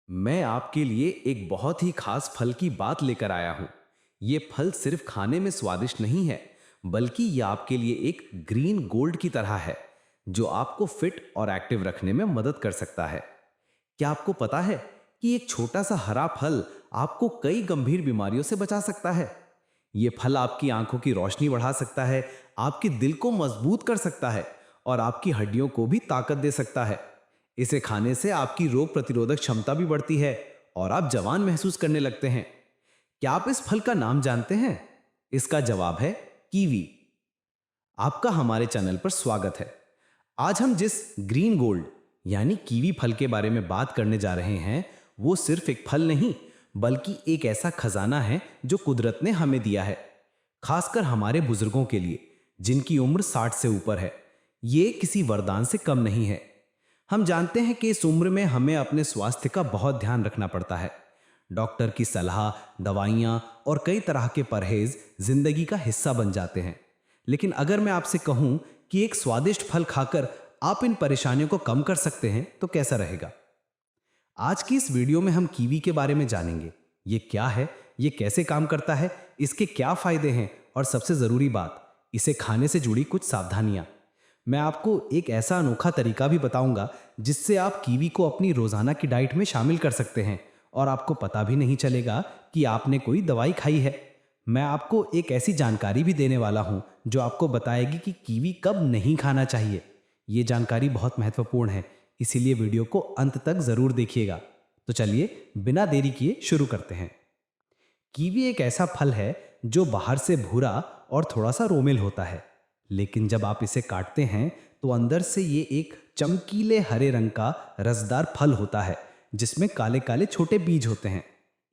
मैं आपके लिए एक बहुत ही खास फल की बात लेकर आया हूं। ये फल सिर्फ खाने में स्वादिष्ट नहीं है, बल्कि ये आपके लिए एक ग्रीन गोल्ड की तरह है, जो आपको फिट और एक्टिव रखने में मदद कर सकता है। क्या आपको पता है कि एक छोटा सा हरा फल आपको कई गंभीर बीमारियों से बचा सकता है? ये फल आपकी आंखों की रोशनी बढ़ा सकता है, आपके दिल को मजबूत कर सकता है और आपकी हड्डियों को भी ताकत दे सकता है। इसे खाने से आपकी रोग प्रतिरोधक क्षमता भी बढ़ती है और आप जवान महसूस करने लगते हैं। क्या आप इस फल का नाम जानते हैं? इसका जवाब है कीवी। आपका हमारे चैनल पर स्वागत है। आज हम जिस ग्रीन गोल्ड यानी कीवी फल के बारे में बात करने जा रहे हैं, वो सिर्फ एक फल नहीं, बल्कि एक ऐसा खजाना है जो कुदरत ने हमें दिया है, खासकर हमारे बुजुर्गों के लिए, जिनकी उम्र 60 से ऊपर है। ये किसी वरदान से कम नहीं है। हम जानते हैं कि इस उम्र में हमें अपने स्वास्थ्य का बहुत ध्यान रखना पड़ता है। डॉक्टर की सलाह, दवाइयाँ और कई तरह के परहेज जिंदगी का हिस्सा बन जाते हैं। लेकिन अगर मैं आपसे कहूं कि एक स्वादिष्ट फल खाकर आप इन परेशानियों को कम कर सकते हैं, तो कैसा रहेगा? आज की इस वीडियो में हम कीवी के बारे में जानेंगे। ये क्या है, ये कैसे काम करता है, इसके क्या फायदे हैं और सबसे जरूरी बात, इसे खाने से जुड़ी कुछ सावधानियां। मैं आपको एक ऐसा अनोखा तरीका भी बताऊंगा जिससे आप कीवी को अपनी रोजाना की डाइट में शामिल कर सकते हैं और आपको पता भी नहीं चलेगा कि आपने कोई दवाई खाई है। मैं आपको एक ऐसी जानकारी भी देने वाला हूं जो आपको बताएगी कि कीवी कब नहीं खाना चाहिए। ये जानकारी बहुत महत्वपूर्ण है, इसीलिए वीडियो को अंत तक जरूर देखिएगा। तो चलिए बिना देरी किए शुरू करते हैं। कीवी एक ऐसा फल है जो बाहर से भूरा और थोड़ा सा रोमिल होता है, लेकिन जब आप इसे काटते हैं तो अंदर से ये एक चमकीले हरे रंग का रसदार फल होता है, जिसमें काले काले छोटे बीज होते हैं।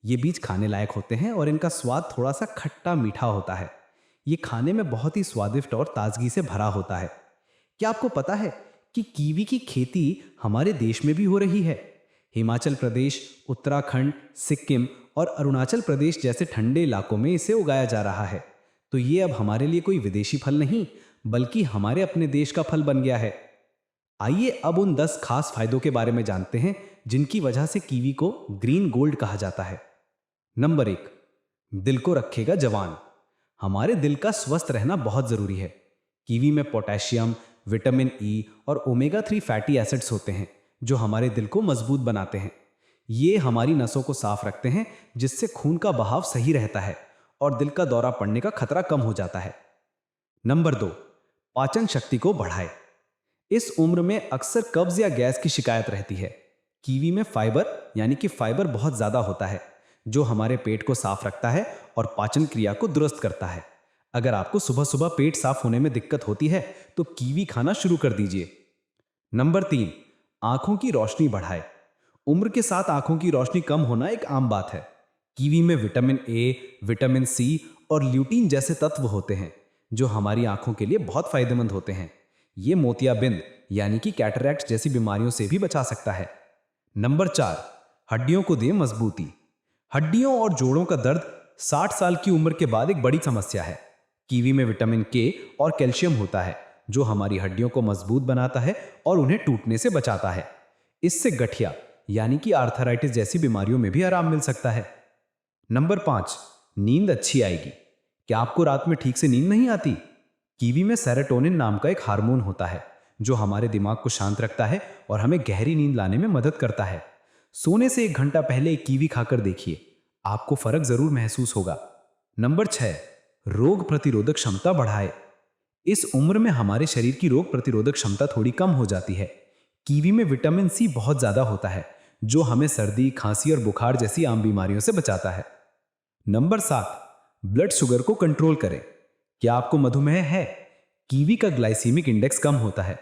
ये बीज खाने लायक होते हैं और इनका स्वाद थोड़ा सा खट्टा मीठा होता है। ये खाने में बहुत ही स्वादिष्ट और ताजगी से भरा होता है। क्या आपको पता है कि कीवी की खेती हमारे देश में भी हो रही है? हिमाचल प्रदेश, उत्तराखंड, सिक्किम और अरुणाचल प्रदेश जैसे ठंडे इलाकों में इसे उगाया जा रहा है। तो ये अब हमारे लिए कोई विदेशी फल नहीं, बल्कि हमारे अपने देश का फल बन गया है। आइए अब उन 10 खास फायदों के बारे में जानते हैं जिनकी वजह से कीवी को ग्रीन गोल्ड कहा जाता है। नंबर 1, दिल को रखेगा जवान। हमारे दिल का स्वस्थ रहना बहुत जरूरी है। कीवी में पोटेशियम, विटामिन ई और ओमेगा 3 फैटी एसिड्स होते हैं, जो हमारे दिल को मजबूत बनाते हैं। ये हमारी नसों को साफ रखते हैं, जिससे खून का बहाव सही रहता है और दिल का दौरा पड़ने का खतरा कम हो जाता है। नंबर 2, पाचन शक्ति को बढ़ाए। इस उम्र में अक्सर कब्ज या गैस की शिकायत रहती है। कीवी में फाइबर यानी कि फाइबर बहुत ज्यादा होता है, जो हमारे पेट को साफ रखता है और पाचन क्रिया को दुरुस्त करता है। अगर आपको सुबह सुबह पेट साफ होने में दिक्कत होती है तो कीवी खाना शुरू कर दीजिए। नंबर 3, आंखों की रोशनी बढ़ाए। उम्र के साथ आंखों की रोशनी कम होना एक आम बात है। कीवी में विटामिन ए, विटामिन सी और ल्यूटीन जैसे तत्व होते हैं, जो हमारी आंखों के लिए बहुत फायदेमंद होते हैं। ये मोतियाबिंद यानी कि कैटरैक्ट जैसी बीमारियों से भी बचा सकता है। नंबर 4, हड्डियों को दे मजबूती। हड्डियों और जोड़ों का दर्द 60 साल की उम्र के बाद एक बड़ी समस्या है। कीवी में विटामिन के और कैल्शियम होता है, जो हमारी हड्डियों को मजबूत बनाता है और उन्हें टूटने से बचाता है। इससे गठिया यानी कि आर्थराइटिस जैसी बीमारियों में भी आराम मिल सकता है। नंबर 5, नींद अच्छी आएगी। क्या आपको रात में ठीक से नींद नहीं आती? कीवी में सेरोटोनिन नाम का एक हार्मोन होता है, जो हमारे दिमाग को शांत रखता है और हमें गहरी नींद लाने में मदद करता है। सोने से 1 घंटा पहले एक कीवी खाकर देखिए, आपको फर्क जरूर महसूस होगा। नंबर 6, रोग प्रतिरोधक क्षमता बढ़ाए। इस उम्र में हमारे शरीर की रोग प्रतिरोधक क्षमता थोड़ी कम हो जाती है। कीवी में विटामिन सी बहुत ज्यादा होता है, जो हमें सर्दी, खांसी और बुखार जैसी आम बीमारियों से बचाता है। नंबर 7, ब्लड शुगर को कंट्रोल करें। क्या आपको मधुमेह है? कीवी का ग्लाइसीमिक इंडेक्स कम होता है,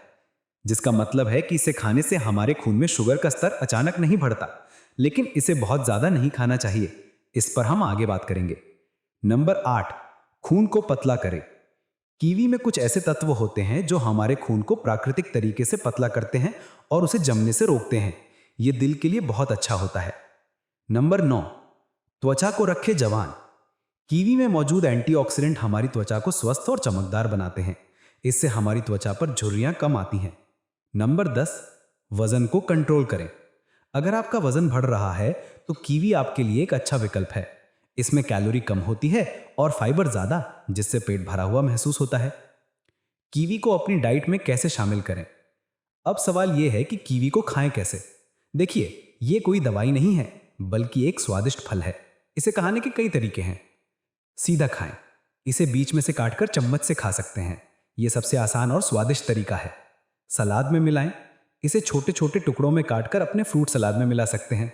जिसका मतलब है कि इसे खाने से हमारे खून में शुगर का स्तर अचानक नहीं बढ़ता, लेकिन इसे बहुत ज्यादा नहीं खाना चाहिए। इस पर हम आगे बात करेंगे। नंबर 8, खून को पतला करें। कीवी में कुछ ऐसे तत्व होते हैं जो हमारे खून को प्राकृतिक तरीके से पतला करते हैं और उसे जमने से रोकते हैं। यह दिल के लिए बहुत अच्छा होता है। नंबर 9, त्वचा को रखे जवान। कीवी में मौजूद एंटीऑक्सीडेंट हमारी त्वचा को स्वस्थ और चमकदार बनाते हैं। इससे हमारी त्वचा पर झुर्रियां कम आती हैं। नंबर 10, वजन को कंट्रोल करें। अगर आपका वजन बढ़ रहा है तो कीवी आपके लिए एक अच्छा विकल्प है। इसमें कैलोरी कम होती है और फाइबर ज्यादा, जिससे पेट भरा हुआ महसूस होता है। कीवी को अपनी डाइट में कैसे शामिल करें? अब सवाल यह है कि कीवी को खाएं कैसे। देखिए, ये कोई दवाई नहीं है, बल्कि एक स्वादिष्ट फल है। इसे खाने के कई तरीके हैं। सीधा खाएं। इसे बीच में से काटकर चम्मच से खा सकते हैं। यह सबसे आसान और स्वादिष्ट तरीका है। सलाद में मिलाएं। इसे छोटे छोटे टुकड़ों में काटकर अपने फ्रूट सलाद में मिला सकते हैं।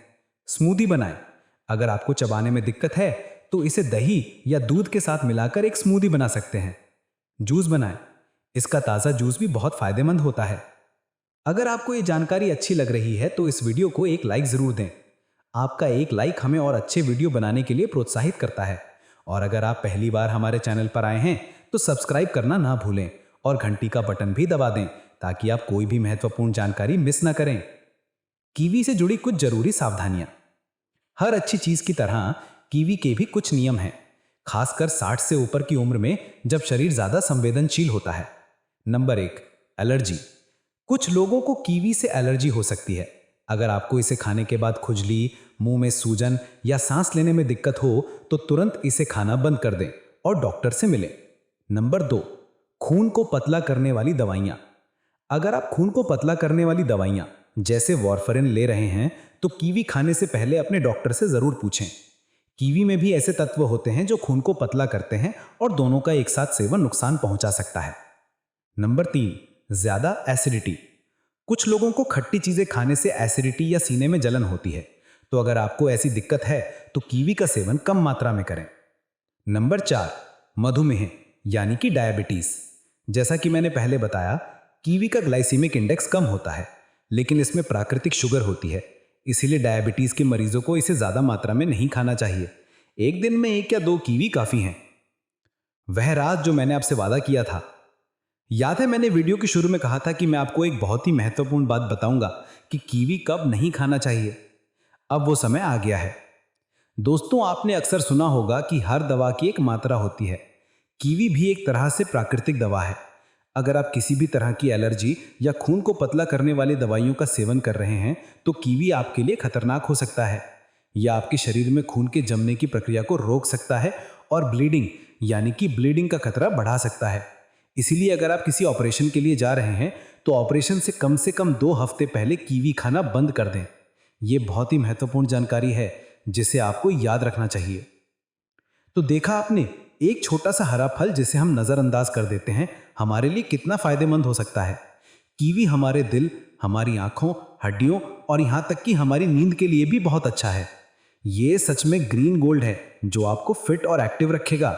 स्मूदी बनाएं। अगर आपको चबाने में दिक्कत है तो इसे दही या दूध के साथ मिलाकर एक स्मूदी बना सकते हैं। जूस बनाएं। इसका ताज़ा जूस भी बहुत फायदेमंद होता है। अगर आपको ये जानकारी अच्छी लग रही है तो इस वीडियो को एक लाइक जरूर दें। आपका एक लाइक हमें और अच्छे वीडियो बनाने के लिए प्रोत्साहित करता है। और अगर आप पहली बार हमारे चैनल पर आए हैं तो सब्सक्राइब करना ना भूलें और घंटी का बटन भी दबा दें, ताकि आप कोई भी महत्वपूर्ण जानकारी मिस ना करें। कीवी से जुड़ी कुछ जरूरी सावधानियां। हर अच्छी चीज की तरह कीवी के भी कुछ नियम हैं, खासकर 60 से ऊपर की उम्र में, जब शरीर ज्यादा संवेदनशील होता है। Number 1, allergy. कुछ लोगों को कीवी से एलर्जी हो सकती है। अगर आपको इसे खाने के बाद खुजली, मुंह में सूजन या सांस लेने में दिक्कत हो तो तुरंत इसे खाना बंद कर दें और डॉक्टर से मिलें। नंबर 2, खून को पतला करने वाली दवाइयां। अगर आप खून को पतला करने वाली दवाइयां जैसे वॉरफरिन ले रहे हैं तो कीवी खाने से पहले अपने डॉक्टर से जरूर पूछें। कीवी में भी ऐसे तत्व होते हैं जो खून को पतला करते हैं और दोनों का एक साथ सेवन नुकसान पहुंचा सकता है। नंबर 3, ज्यादा एसिडिटी। कुछ लोगों को खट्टी चीजें खाने से एसिडिटी या सीने में जलन होती है, तो अगर आपको ऐसी दिक्कत है तो कीवी का सेवन कम मात्रा में करें। नंबर 4, मधुमेह यानी कि डायबिटीज। जैसा कि मैंने पहले बताया, कीवी का ग्लाइसीमिक इंडेक्स कम होता है, लेकिन इसमें प्राकृतिक शुगर होती है। इसीलिए डायबिटीज के मरीजों को इसे ज्यादा मात्रा में नहीं खाना चाहिए। एक दिन में 1 या 2 कीवी काफी हैं। वह रात जो मैंने आपसे वादा किया था, याद है? मैंने वीडियो के शुरू में कहा था कि मैं आपको एक बहुत ही महत्वपूर्ण बात बताऊंगा कि कीवी कब नहीं खाना चाहिए। अब वो समय आ गया है। दोस्तों, आपने अक्सर सुना होगा कि हर दवा की एक मात्रा होती है। कीवी भी एक तरह से प्राकृतिक दवा है। अगर आप किसी भी तरह की एलर्जी या खून को पतला करने वाली दवाइयों का सेवन कर रहे हैं तो कीवी आपके लिए खतरनाक हो सकता है। यह आपके शरीर में खून के जमने की प्रक्रिया को रोक सकता है और ब्लीडिंग यानी कि ब्लीडिंग का खतरा बढ़ा सकता है। इसीलिए अगर आप किसी ऑपरेशन के लिए जा रहे हैं तो ऑपरेशन से कम 2 हफ्ते पहले कीवी खाना बंद कर दें। यह बहुत ही महत्वपूर्ण जानकारी है जिसे आपको याद रखना चाहिए। तो देखा आपने, एक छोटा सा हरा फल जिसे हम नजरअंदाज कर देते हैं हमारे लिए कितना फायदेमंद हो सकता है। कीवी हमारे दिल, हमारी आंखों, हड्डियों और यहां तक कि हमारी नींद के लिए भी बहुत अच्छा है। ये सच में ग्रीन गोल्ड है जो आपको फिट और एक्टिव रखेगा।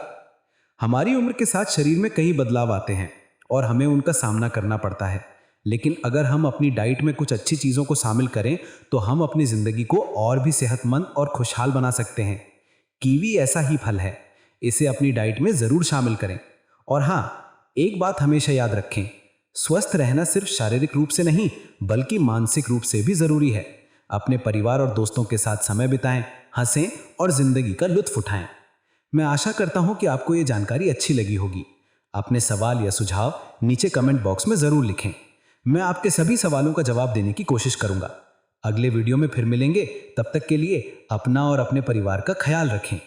हमारी उम्र के साथ शरीर में कई बदलाव आते हैं और हमें उनका सामना करना पड़ता है, लेकिन अगर हम अपनी डाइट में कुछ अच्छी चीज़ों को शामिल करें तो हम अपनी ज़िंदगी को और भी सेहतमंद और खुशहाल बना सकते हैं। कीवी ऐसा ही फल है, इसे अपनी डाइट में ज़रूर शामिल करें। और हाँ, एक बात हमेशा याद रखें, स्वस्थ रहना सिर्फ शारीरिक रूप से नहीं बल्कि मानसिक रूप से भी ज़रूरी है। अपने परिवार और दोस्तों के साथ समय बिताएं, हंसें और ज़िंदगी का लुत्फ उठाएं। मैं आशा करता हूं कि आपको ये जानकारी अच्छी लगी होगी। अपने सवाल या सुझाव नीचे कमेंट बॉक्स में ज़रूर लिखें। मैं आपके सभी सवालों का जवाब देने की कोशिश करूंगा। अगले वीडियो में फिर मिलेंगे, तब तक के लिए अपना और अपने परिवार का ख्याल रखें।